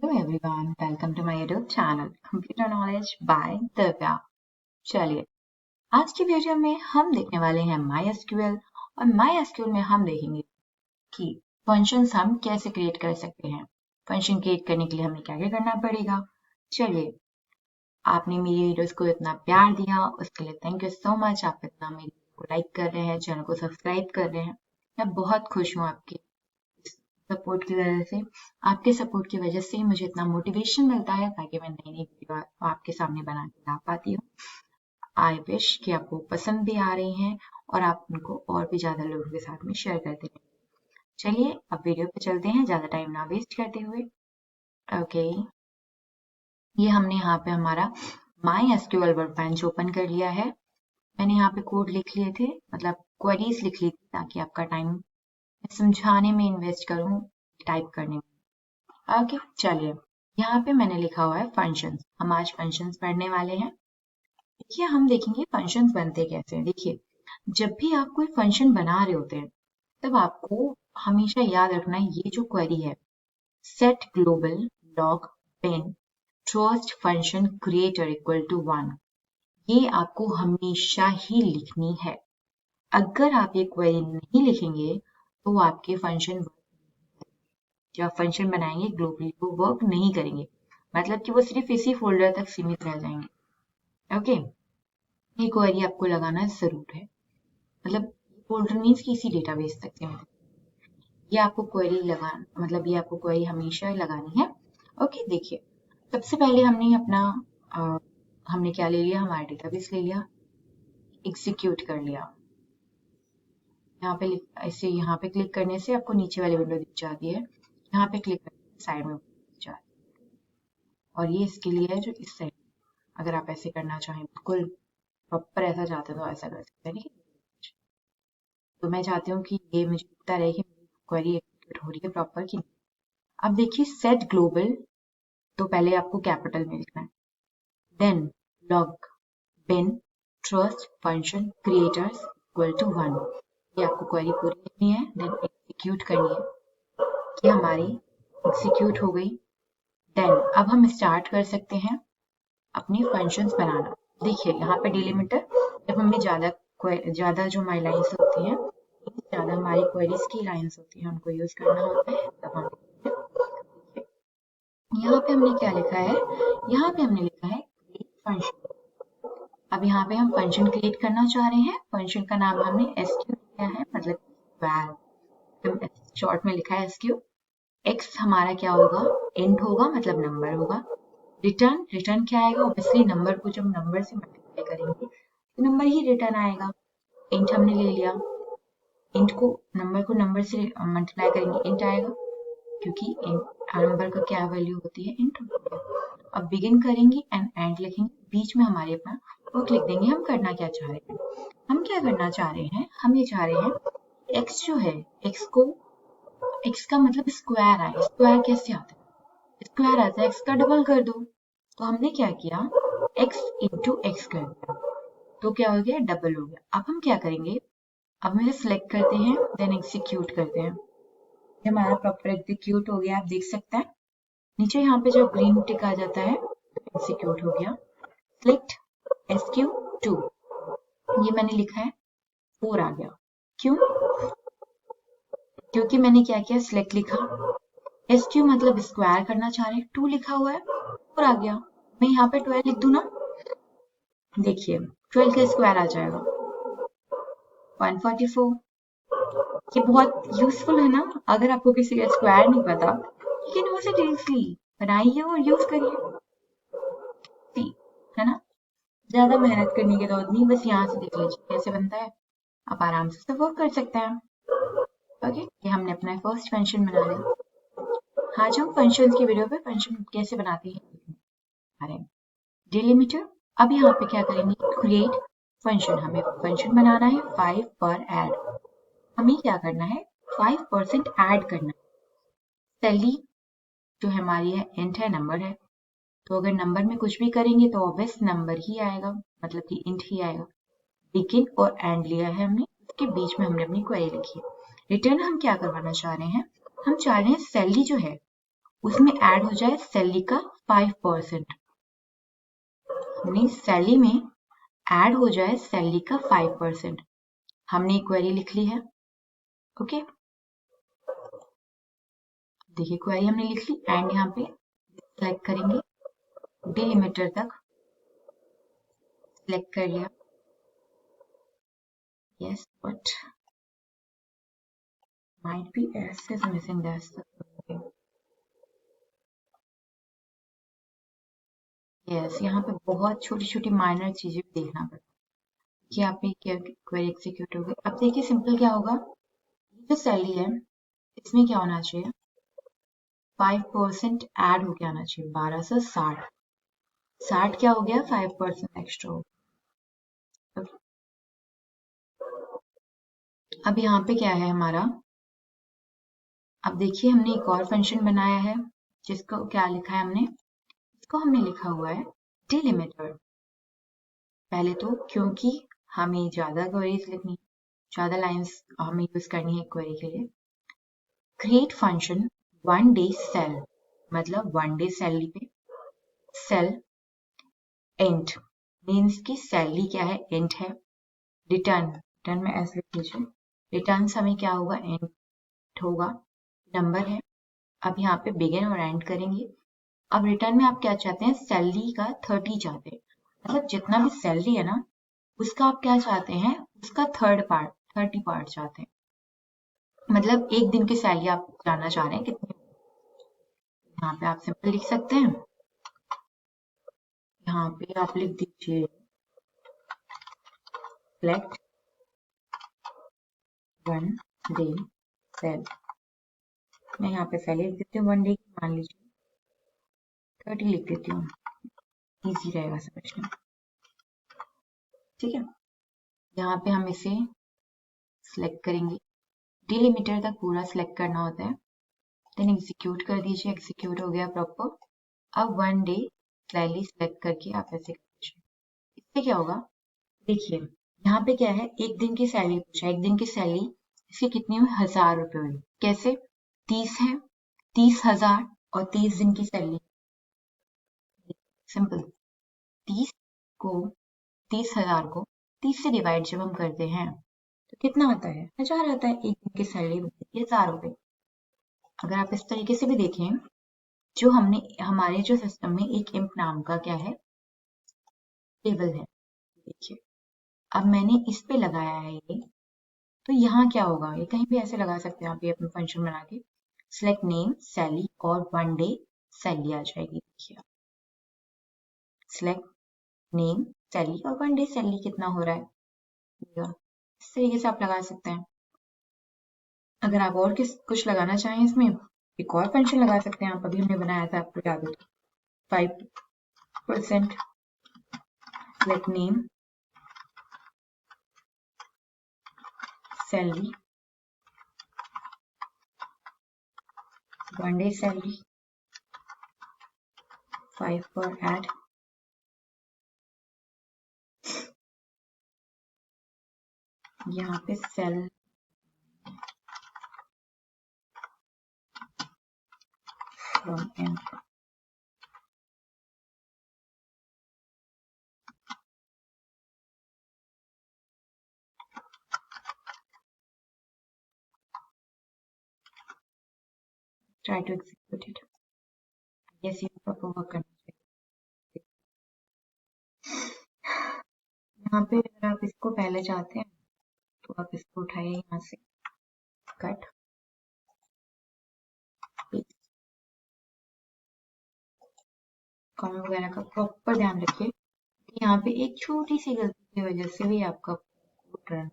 Hello everyone, welcome to my YouTube channel Computer Knowledge by Divya. चलिए आज की video में हम देखने वाले हैं MySQL और MySQL में हम देखेंगे कि फंक्शंस हम कैसे क्रिएट कर सकते हैं। फंक्शन क्रिएट करने के लिए हमें क्या क्या करना पड़ेगा। चलिए, आपने मेरी वीडियोस को इतना प्यार दिया उसके लिए थैंक यू सो मच। आप इतना मेरी को लाइक कर रहे हैं, चैनल को सब्सक्राइब कर रहे हैं। मैं बहुत खुश हूँ आपके सपोर्ट की वजह से। आपके सपोर्ट की वजह से मुझे इतना मोटिवेशन मिलता है ताकि मैं नई नई वीडियो आपके सामने बना के ला पाती हूँ। आई विश कि आपको पसंद भी आ रही हैं और आप उनको और भी ज्यादा लोगों के साथ में शेयर करते हैं। चलिए अब वीडियो पे चलते हैं, ज्यादा टाइम ना वेस्ट करते हुए। ओके, ये हमने यहाँ पे हमारा MySQL वर्कबेंच ओपन कर लिया है। मैंने यहाँ पे कोड लिख लिए थे, मतलब क्वेरीज लिख ली थी ताकि आपका टाइम समझाने में इन्वेस्ट करूँ, टाइप करने में। ओके, चलिए यहाँ पे मैंने लिखा हुआ है फंक्शंस। हम आज फंक्शंस पढ़ने वाले हैं। देखिए हम देखेंगे फंक्शंस बनते कैसे हैं। देखिए, जब भी आप कोई फंक्शन बना रहे होते हैं तब आपको हमेशा याद रखना है ये जो क्वेरी है set global log bin trust function creator equal to 1, ये आपको हमेशा ही लिखनी है। अगर आप ये क्वेरी नहीं लिखेंगे तो आपके फंक्शन जब फंक्शन बनाएंगे ग्लोबली वो वर्क नहीं करेंगे, मतलब कि वो सिर्फ इसी फोल्डर तक सीमित रह जाएंगे। ओके, ये क्वेरी आपको लगाना जरूर है, मतलब फोल्डर मीन्स कि इसी डेटाबेस तक सीमित। ये आपको क्वेरी लगाना, मतलब ये आपको क्वेरी हमेशा लगानी है। ओके, देखिए सबसे पहले हमने अपना हमने क्या ले लिया, हमारा डेटाबेस ले लिया, एग्जीक्यूट कर लिया। यहाँ पे ऐसे यहाँ पे क्लिक करने से आपको नीचे वाली विंडो दिख जाती है, यहाँ पे क्लिक करने साइड में दिख जाती है, और ये इसके लिए है जो इस साइड। अगर आप ऐसे करना चाहें, बिल्कुल प्रॉपर ऐसा चाहते तो ऐसा कर सकते हैं। ठीक है, तो मैं चाहती हूँ कि ये मुझे दिखता रहे कि मेरी क्वेरी एग्जीक्यूट हो रही है प्रॉपर की। अब देखिए सेट ग्लोबल, तो पहले आपको कैपिटल में लिखना है, then log bin trust function creators equal to 1, ये आपको क्वेरी पूरी लिखनी है, देन एग्जीक्यूट करनी है कि हमारी एग्जीक्यूट हो गई। देन अब हम स्टार्ट कर सकते हैं अपनी फंक्शंस बनाना। देखिए यहाँ पे डिलिमीटर, जब हमें ज्यादा जो हमारी लाइन्स होती हैं, ज्यादा हमारी क्वेरीज की लाइन्स होती हैं, उनको यूज करना होता है तब हम। यहाँ पे हमने क्या लिखा है, यहाँ पे हमने लिखा है क्रिएट फंक्शन। अब यहाँ पे हम फंक्शन क्रिएट करना चाह रहे हैं। फंक्शन का नाम हमने एसक्यू दिया है, मतलब वैल, शॉर्ट में लिखा है एसक्यू। एक्स हमारा क्या होगा, इंट होगा, मतलब नंबर होगा। रिटर्न, रिटर्न क्या आएगा, ऑब्वियसली नंबर को जब नंबर से मल्टीप्लाई करेंगे तो नंबर ही रिटर्न आएगा। इंट हमने ले लिया, इंट को नंबर से मल्टीप्लाई करेंगे इंट आएगा, क्योंकि नंबर का क्या वैल्यू होती है, इंट होती है। अब बिगिन करेंगे एंड एंड लिखेंगे, बीच में हमारे अपना वर्क लिख देंगे। हम करना क्या चाह रहे हैं, हम क्या करना चाह रहे हैं, हम ये चाह रहे हैं एक्स जो है, एक्स का मतलब स्क्वायर आए। स्क्वायर कैसे आता है, स्क्वायर आता है एक्स का डबल कर दो। तो हमने क्या किया, एक्स इंटू एक्स कर दिया, तो क्या हो गया, डबल हो गया। अब हम क्या करेंगे, अब हम इसे सिलेक्ट करते हैं, देन एग्जीक्यूट करते हैं। ये हमारा प्रॉपर एग्जीक्यूट हो गया, आप देख सकते हैं नीचे यहाँ पे जो ग्रीन टिक आ जाता है, एग्जीक्यूट हो गया। सिलेक्ट SQ2, ये मैंने लिखा है 4 आ गया। क्यों, क्योंकि मैंने क्या किया, सिलेक्ट लिखा, SQ मतलब स्क्वायर करना चाह रहे हैं, 2 लिखा हुआ है, 4 आ गया। मैं यहाँ पे 12 लिख दूं ना, देखिए 12 का स्क्वायर आ जाएगा 144। ये बहुत यूजफुल है ना, अगर आपको किसी का स्क्वायर नहीं पता, you can use it easily, बनाइए और यूज करिए, है ना। ज्यादा मेहनत करने की जरूरत नहीं, बस यहाँ से देख लीजिए कैसे बनता है, आप आराम से वर्क कर सकते हैं। ओके, ये हमने अपना फर्स्ट फंक्शन बना लिया। आज हम फंक्शन की वीडियो पे फंक्शन कैसे बनाते हैं अरे डिलिमीटर। अब यहाँ पे क्या करेंगे, क्रिएट फंक्शन, हमें फंक्शन बनाना है 5 पर ऐड। हमें क्या करना है, 5% ऐड करना है। सैलरी जो हमारी है इंट है, नंबर है, तो अगर नंबर में कुछ भी करेंगे तो ऑब्वियस नंबर ही आएगा, मतलब कि इंट ही आएगा। बिगिन और एंड लिया है हमने, उसके बीच में हमने अपनी क्वेरी लिखी है। रिटर्न हम क्या करवाना चाह रहे हैं, हम चाह रहे हैं सैलरी जो है उसमें ऐड हो जाए सैलरी का 5%। हमने सैलरी में ऐड हो जाए सैलरी का 5%। हमने एक क्वेरी लिख ली है। ओके, देखिए क्वेरी हमने लिख ली एंड यहाँ पे सिलेक्ट करेंगे, डिलिमिटर तक सिलेक्ट कर लिया। Yes, but might be S is missing, that's the problem. Yes, यहाँ पे बहुत छोटी छोटी माइनर चीजें भी देखना पड़ता है कि आप क्या क्वेरी एग्जीक्यूट होगी। अब देखिए सिंपल क्या होगा, जो सैलरी है इसमें क्या होना चाहिए, 5% ऐड होके आना चाहिए, 1260। 60 क्या हो गया, 5% एक्स्ट्रा हो गया। अब यहाँ पे क्या है हमारा, अब देखिए हमने एक और फंक्शन बनाया है जिसको क्या लिखा है हमने, इसको हमने लिखा हुआ है डिलिमिटर। पहले तो क्योंकि हमें ज्यादा क्वेरीज लिखनी, ज्यादा लाइंस हमें यूज करनी है क्वेरी के लिए, create function one day sell, मतलब वन डे सैलरी पे सेल एंड मीन्स की सैलरी क्या है, एंड है। रिटर्न में ऐसे लिख लीजिए, रिटर्न हमें क्या होगा, एंड होगा, नंबर है। अब यहाँ पे बिगिन और एंड करेंगे। अब रिटर्न में आप क्या चाहते हैं, सैलरी का 30 चाहते हैं, मतलब जितना भी सैलरी है ना उसका आप क्या चाहते हैं, उसका 30 पार्ट चाहते हैं, मतलब एक दिन की सैलरी आप जानना चाह रहे हैं कितनी। यहाँ पे आप सिंपल लिख सकते हैं, यहाँ पे आप लिख दीजिए सिलेक्ट वन डे सेल। मैं यहाँ पे सैलरी लिख देती हूँ वन डे की, मान लीजिए 30 लिख देती हूँ, इजी रहेगा समझना। ठीक है, यहाँ पे हम इसे सिलेक्ट करेंगे, डिलिमिटर तक पूरा सिलेक्ट करना होता है, देन एग्जीक्यूट कर दीजिए, एग्जीक्यूट हो गया प्रॉपर। अब वन डे सैलरी सिलेक्ट करके आप ऐसे कर दीजिए। इससे क्या होगा, देखिए यहाँ पे क्या है, एक दिन की सैलरी पूछा, एक दिन की सैलरी इसकी कितनी हुई, 1000 रुपए हुई। कैसे, 30 है, 30,000 और 30 दिन की सैलरी, सिंपल 30 को 30,000 को 30 से डिवाइड जब हम करते हैं तो कितना आता है, 1000 आता है। एक दिन की सैलरी बनती है 1000 रुपए। अगर आप इस तरीके से भी देखें, जो हमने हमारे जो सिस्टम में एक इम्प नाम का क्या है, टेबल है, देखिए अब मैंने इस पे लगाया है ये, तो यहाँ क्या होगा, ये कहीं भी ऐसे लगा सकते हैं आप, ये अपना फंक्शन बना के सिलेक्ट नेम सैलरी और वन डे सैलरी आ जाएगी। देखिए सिलेक्ट नेम सैलरी और वन डे सैलरी कितना हो रहा है, इस तरीके से आप लगा सकते हैं। अगर आप और कुछ लगाना चाहें इसमें, एक और फंक्शन लगा सकते हैं आप, अभी हमने बनाया था आपको याद हो, 5% select name salary one day salary 5 पर ऐड, यहाँ पे sell from and, try to execute it. Yes, ये प्रॉपर वर्क करना चाहिए। यहाँ पे अगर आप इसको पहले चाहते हैं तो आप इसको उठाइए यहाँ से, कट, कॉमा वगैरह का प्रॉपर ध्यान रखिए, यहाँ पे एक छोटी सी गलती की वजह से भी आपका कोड रन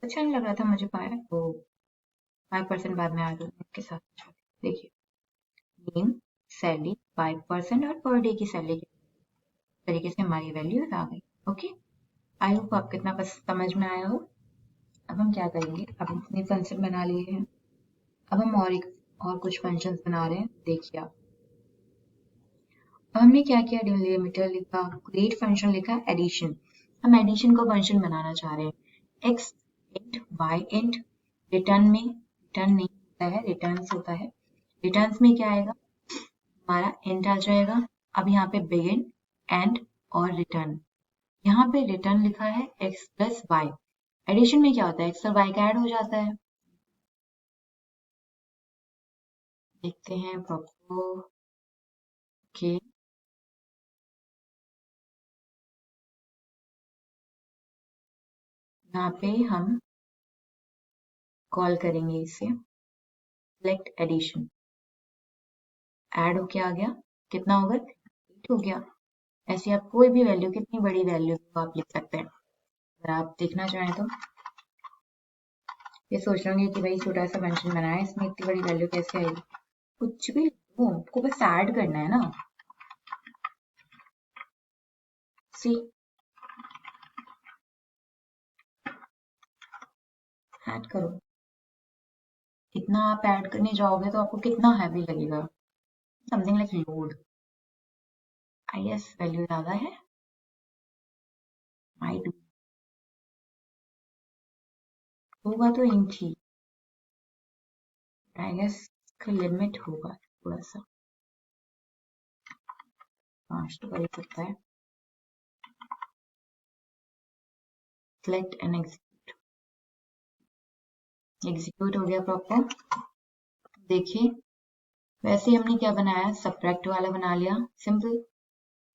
अच्छा नहीं लग रहा था मुझे, पाया तो 5% बाद में आ जाओ इसके साथ। देखिए नेम सैलरी 5% और पर डे की सैलरी तरीके से हमारी वैल्यूज आ गई। ओके, आई होप आप कितना समझ में आया हो। अब हम क्या करेंगे, अब हम अपने फंक्शन बना लिए हैं, अब हम और कुछ फंक्शन बना रहे हैं। देखिए आप, अब हमने क्या किया, डिलिमिटर लिखा, क्रिएट फंक्शन लिखा, एडिशन। हम एडिशन को फंक्शन बनाना चाह रहे हैं, X int Y int, return में रिटर्न नहीं होता है, रिटर्न होता है, रिटर्न्स में क्या आएगा, हमारा इंट आ जाएगा। अब यहाँ पे बिगिन, एंड और रिटर्न, यहाँ पे रिटर्न लिखा है x प्लस वाई। एडिशन में क्या होता है, x और y का ऐड हो जाता है। देखते हैं प्रॉपर। ओके, यहाँ पे हम कॉल करेंगे इसे सिलेक्ट एडिशन, ऐड होके आ गया, कितना होगा 8 हो गया। ऐसे आप कोई भी वैल्यू, कितनी बड़ी वैल्यू को आप लिख सकते हैं। अगर आप देखना चाहें तो ये सोच रहे होंगे कि भाई छोटा सा फंक्शन बनाया है, इसमें इतनी बड़ी वैल्यू कैसे आएगी। कुछ भी हो, आपको बस ऐड करना है ना। सी, ऐड करो। इतना आप ऐड करने जाओगे तो आपको कितना हैवी लगेगा, something like load. I guess value ज्यादा है, आई डू होगा तो इंच ही, आई गेस का लिमिट होगा थोड़ा सा, 5 तो कर ही सकता है। सिलेक्ट एंड एग्जीक्यूट, एग्जीक्यूट हो गया प्रॉपर। देखिए वैसे हमने क्या बनाया, सब्ट्रैक्ट वाला बना लिया, सिंपल।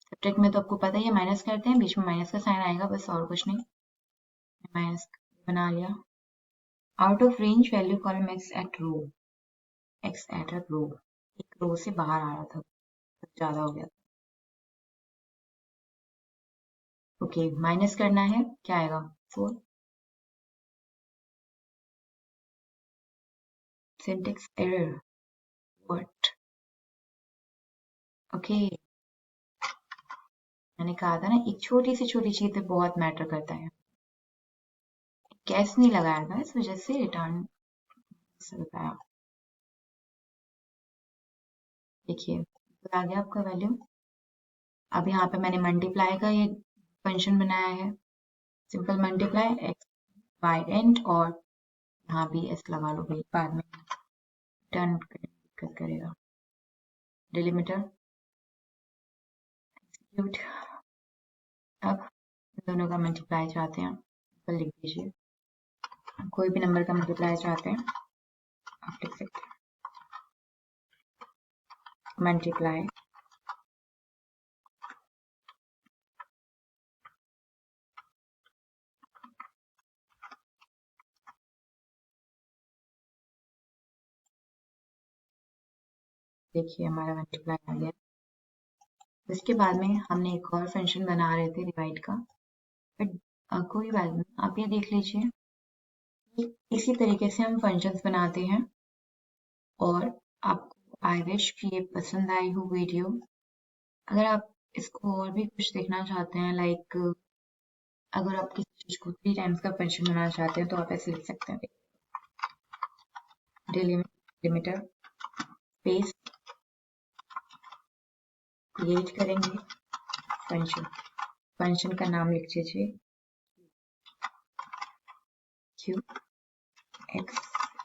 सब्ट्रैक्ट में तो आपको पता ही है, माइनस करते हैं, बीच में माइनस का साइन आएगा, बस और कुछ नहीं। माइनस बना लिया। Out of range value column x at row, x at a row, एक रो से बाहर आ रहा था, ज्यादा हो गया। ओके, माइनस करना है, क्या आएगा 4। Syntax error, what. ओके, मैंने कहा था ना, एक छोटी सी छोटी चीज पे बहुत मैटर करता है। कैश नहीं लगाया था, इस वजह से रिटर्न से बताया। देखिए आ गया आपका वैल्यू। अब यहाँ पे मैंने मल्टीप्लाई का ये फंक्शन बनाया है, simple multiply X by and, और यहाँ भी एस लगा लो भाई, बाद में टर्न दिक्कत करेगा। Delimiter execute. अब दोनों का मल्टीप्लाई चाहते हैं तो लिख दीजिए, कोई भी नंबर का मल्टीप्लाई चाहते हैं आप लिख सकते हैं, मल्टीप्लाई देखिए हमारा मल्टीप्लाई आ गया। उसके बाद में हमने एक और फंक्शन बना रहे थे डिवाइड का, बट कोई बात नहीं, आप ये देख लीजिए इसी तरीके से हम फंक्शंस बनाते हैं। और आपको आई विश कि ये पसंद आई हो वीडियो। अगर आप इसको और भी कुछ देखना चाहते हैं, लाइक अगर आप किसी चीज को 3 टाइम्स का फंक्शन बनाना चाहते हैं तो आप ऐसे लिख सकते हैं, डिलीमीटर स्पेस क्रिएट करेंगे फंक्शन, फंक्शन का नाम लिख दीजिए क्यू एक्स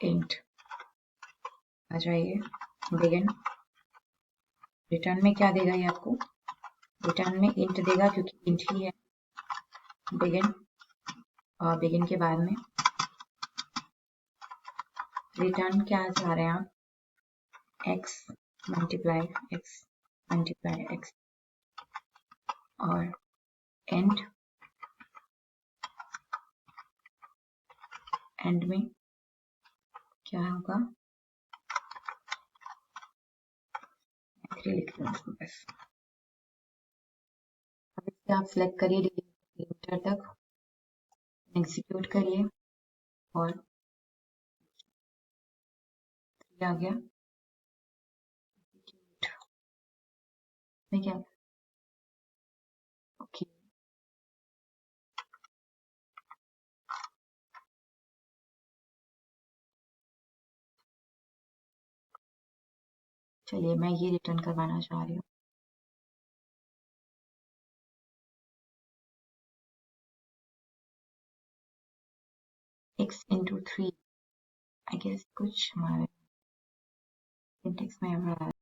इंट, आ जाइए बिगिन। रिटर्न में क्या देगा ये आपको, रिटर्न में इंट देगा क्योंकि इंट ही है बिगिन, और बिगिन के बाद में रिटर्न क्या चाह रहे हैं आप, x मल्टीप्लाई x और एंड, एंड में क्या होगा, 3 लिख दूँ इसको बस। अब इसे आप सिलेक्ट करिए डिलीमीटर तक, एग्जीक्यूट करिए और आ गया। क्या, ओके चलिए मैं ये रिटर्न करवाना चाह रही हूँ। x into 3, आई गेस कुछ हमारे सिंटैक्स में एरर